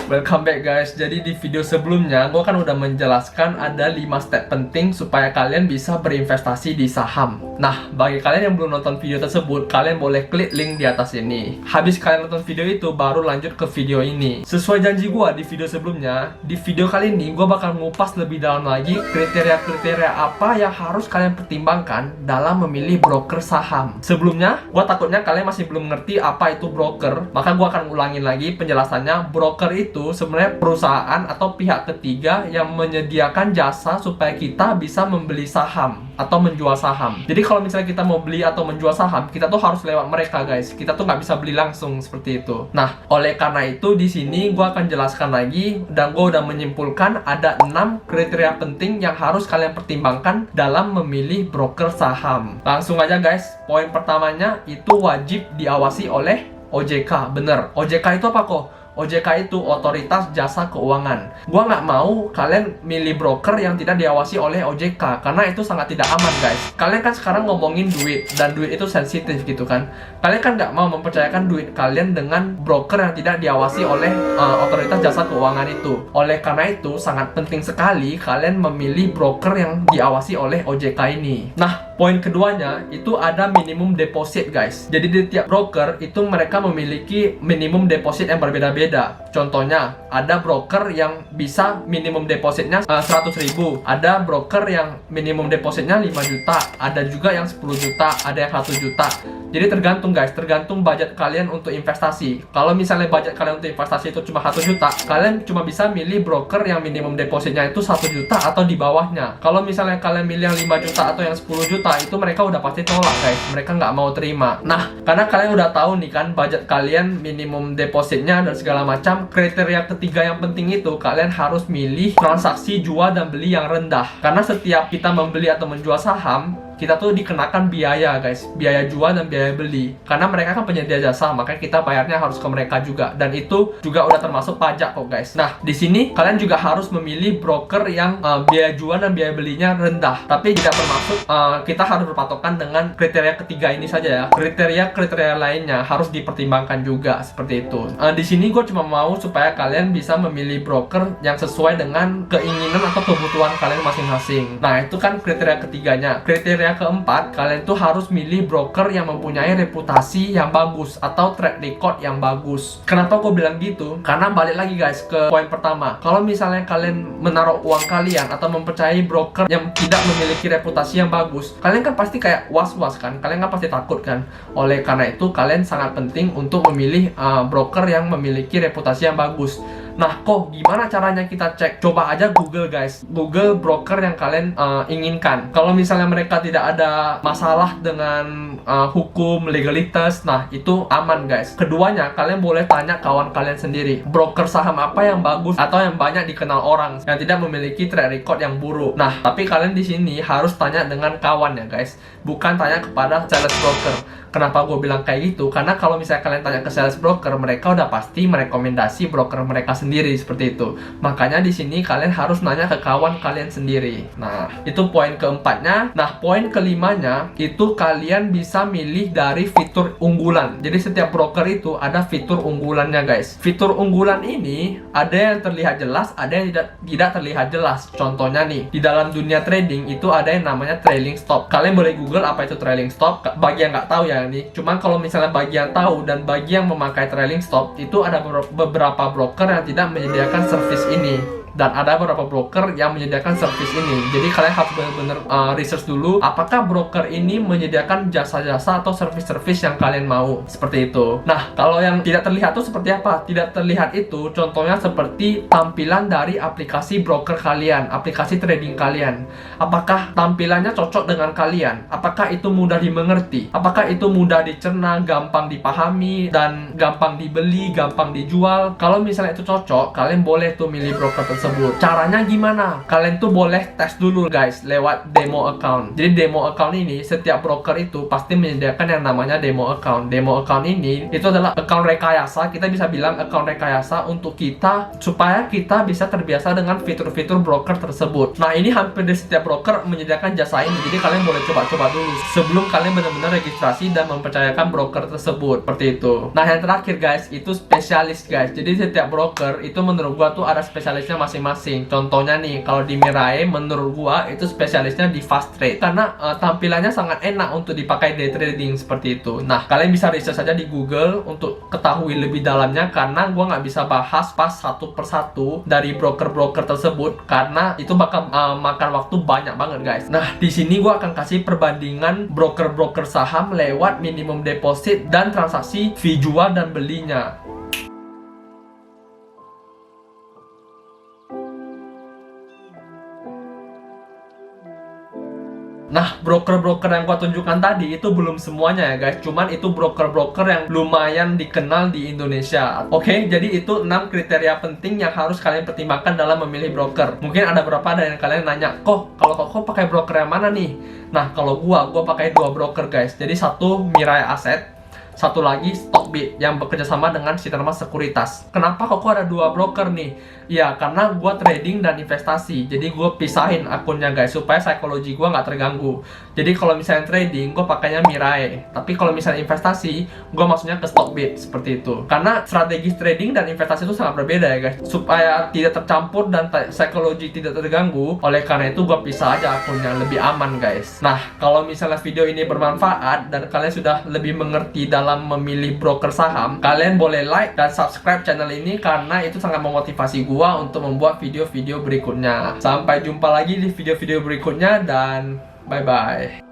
Welcome back guys. Jadi di video sebelumnya gue kan udah menjelaskan ada 5 step penting supaya kalian bisa berinvestasi di saham. Nah, bagi kalian yang belum nonton video tersebut, kalian boleh klik link di atas ini. Habis kalian nonton video itu, baru lanjut ke video ini. Sesuai janji gue di video sebelumnya, di video kali ini gue bakal ngupas lebih dalam lagi kriteria-kriteria apa yang harus kalian pertimbangkan dalam memilih broker saham. Sebelumnya, gue takutnya kalian masih belum ngerti apa itu broker, maka gue akan ulangin lagi penjelasannya. Broker itu sebenarnya perusahaan atau pihak ketiga yang menyediakan jasa supaya kita bisa membeli saham atau menjual saham. Jadi kalau misalnya kita mau beli atau menjual saham, kita tuh harus lewat mereka guys. Kita tuh nggak bisa beli langsung seperti itu. Nah, oleh karena itu di sini gue akan jelaskan lagi, dan gue udah menyimpulkan ada 6 kriteria penting yang harus kalian pertimbangkan dalam memilih broker saham. Langsung aja guys, poin pertamanya itu wajib diawasi oleh OJK. Bener, OJK itu apa kok? OJK itu Otoritas Jasa Keuangan. Gua nggak mau kalian milih broker yang tidak diawasi oleh OJK, karena itu sangat tidak aman guys. Kalian kan sekarang ngomongin duit, dan duit itu sensitif gitu kan. Kalian kan nggak mau mempercayakan duit kalian dengan broker yang tidak diawasi oleh Otoritas Jasa Keuangan itu. Oleh karena itu sangat penting sekali kalian memilih broker yang diawasi oleh OJK ini. Nah, poin keduanya itu ada minimum deposit guys. Jadi di tiap broker itu mereka memiliki minimum deposit yang berbeda-beda. Contohnya, ada broker yang bisa minimum depositnya 100.000, ada broker yang minimum depositnya 5 juta, ada juga yang 10 juta, ada yang 1 juta. Jadi tergantung guys, tergantung budget kalian untuk investasi. Kalau misalnya budget kalian untuk investasi itu cuma 1 juta, kalian cuma bisa milih broker yang minimum depositnya itu 1 juta atau di bawahnya. Kalau misalnya kalian milih yang 5 juta atau yang 10 juta, itu mereka udah pasti tolak guys. Mereka nggak mau terima. Nah, karena kalian udah tahu nih kan budget kalian, minimum depositnya dan segala macam, kriteria ketiga yang penting itu kalian harus milih transaksi jual dan beli yang rendah. Karena setiap kita membeli atau menjual saham, kita tuh dikenakan biaya guys, biaya jual dan biaya beli. Karena mereka kan penyedia jasa, makanya kita bayarnya harus ke mereka juga, dan itu juga udah termasuk pajak kok guys. Nah, di sini kalian juga harus memilih broker yang biaya jual dan biaya belinya rendah. Tapi tidak termasuk, kita harus berpatokan dengan kriteria ketiga ini saja ya. Kriteria lainnya harus dipertimbangkan juga seperti itu. Di sini gue cuma mau supaya kalian bisa memilih broker yang sesuai dengan keinginan atau kebutuhan kalian masing-masing. Nah, itu kan kriteria ketiganya. Kriteria keempat, kalian tuh harus milih broker yang mempunyai reputasi yang bagus atau track record yang bagus. Kenapa gue bilang gitu? Karena balik lagi guys ke poin pertama. Kalau misalnya kalian menaruh uang kalian atau mempercayai broker yang tidak memiliki reputasi yang bagus, kalian kan pasti kayak was-was kan? Kalian kan pasti takut kan? Oleh karena itu kalian sangat penting untuk memilih broker yang memiliki reputasi yang bagus. Nah, kok gimana caranya kita cek? Coba aja Google guys, Google broker yang kalian inginkan. Kalau misalnya mereka tidak ada masalah dengan hukum, legalitas, nah itu aman guys. Keduanya, kalian boleh tanya kawan kalian sendiri, broker saham apa yang bagus atau yang banyak dikenal orang, yang tidak memiliki track record yang buruk. Nah, tapi kalian di sini harus tanya dengan kawan ya guys, bukan tanya kepada sales broker. Kenapa gue bilang kayak gitu? Karena kalau misalnya kalian tanya ke sales broker, mereka udah pasti merekomendasi broker mereka sendiri seperti itu. Makanya di sini kalian harus nanya ke kawan kalian sendiri. Nah, itu poin keempatnya. Nah, poin kelimanya itu kalian bisa milih dari fitur unggulan. Jadi setiap broker itu ada fitur unggulannya guys. Fitur unggulan ini ada yang terlihat jelas, ada yang tidak terlihat jelas. Contohnya nih, di dalam dunia trading itu ada yang namanya trailing stop. Kalian boleh Google apa itu trailing stop. Bagi yang nggak tahu ya nih, cuman kalau misalnya bagi yang tahu dan bagi yang memakai trailing stop, itu ada beberapa broker yang tidak menyediakan service ini, dan ada beberapa broker yang menyediakan service ini. Jadi kalian harus benar-benar research dulu apakah broker ini menyediakan jasa-jasa atau service-service yang kalian mau, seperti itu. Nah, kalau yang tidak terlihat itu seperti apa? Tidak terlihat itu contohnya seperti tampilan dari aplikasi broker kalian, aplikasi trading kalian. Apakah tampilannya cocok dengan kalian? Apakah itu mudah dimengerti? Apakah itu mudah dicerna, gampang dipahami, dan gampang dibeli, gampang dijual? Kalau misalnya itu cocok, kalian boleh tuh milih broker tersebut. tersebut. Caranya gimana? Kalian tuh boleh tes dulu guys lewat demo account. Jadi demo account ini setiap broker itu pasti menyediakan yang namanya demo account. Demo account ini itu adalah account rekayasa. Kita bisa bilang account rekayasa untuk kita supaya kita bisa terbiasa dengan fitur-fitur broker tersebut. Nah, ini hampir di setiap broker menyediakan jasa ini. Jadi kalian boleh coba-coba dulu sebelum kalian benar-benar registrasi dan mempercayakan broker tersebut. Seperti itu. Nah, yang terakhir guys, itu spesialis guys. Jadi setiap broker itu menurut gua tuh ada spesialisnya masing-masing. Contohnya nih, kalau di Mirai menurut gua itu spesialisnya di fast trade karena tampilannya sangat enak untuk dipakai day trading seperti itu. Nah, kalian bisa research saja di Google untuk ketahui lebih dalamnya karena gua nggak bisa bahas pas satu persatu dari broker-broker tersebut karena itu bakal makan waktu banyak banget guys. Nah, di sini gua akan kasih perbandingan broker-broker saham lewat minimum deposit dan transaksi fee jual dan belinya. Nah, broker-broker yang gua tunjukkan tadi itu belum semuanya ya guys. Cuman itu broker-broker yang lumayan dikenal di Indonesia. Oke, jadi itu 6 kriteria penting yang harus kalian pertimbangkan dalam memilih broker. Mungkin ada beberapa dari kalian nanya, kok pakai broker yang mana nih? Nah, kalau gua pakai 2 broker guys. Jadi satu Mirai Asset, satu lagi Stockbit yang bekerja sama dengan Sinarmas Sekuritas. Kenapa kok ada 2 broker nih? Ya, karena gue trading dan investasi. Jadi gue pisahin akunnya guys supaya psikologi gue nggak terganggu. Jadi kalau misalnya trading, gue pakainya Mirai. Tapi kalau misalnya investasi, gue maksudnya ke Stockbit seperti itu. Karena strategi trading dan investasi itu sangat berbeda ya guys. Supaya tidak tercampur dan psikologi tidak terganggu. Oleh karena itu gue pisah aja akunnya, lebih aman guys. Nah, kalau misalnya video ini bermanfaat dan kalian sudah lebih mengerti dalam memilih broker saham, kalian boleh like dan subscribe channel ini karena itu sangat memotivasi gue untuk membuat video-video berikutnya. Sampai jumpa lagi di video-video berikutnya dan bye-bye.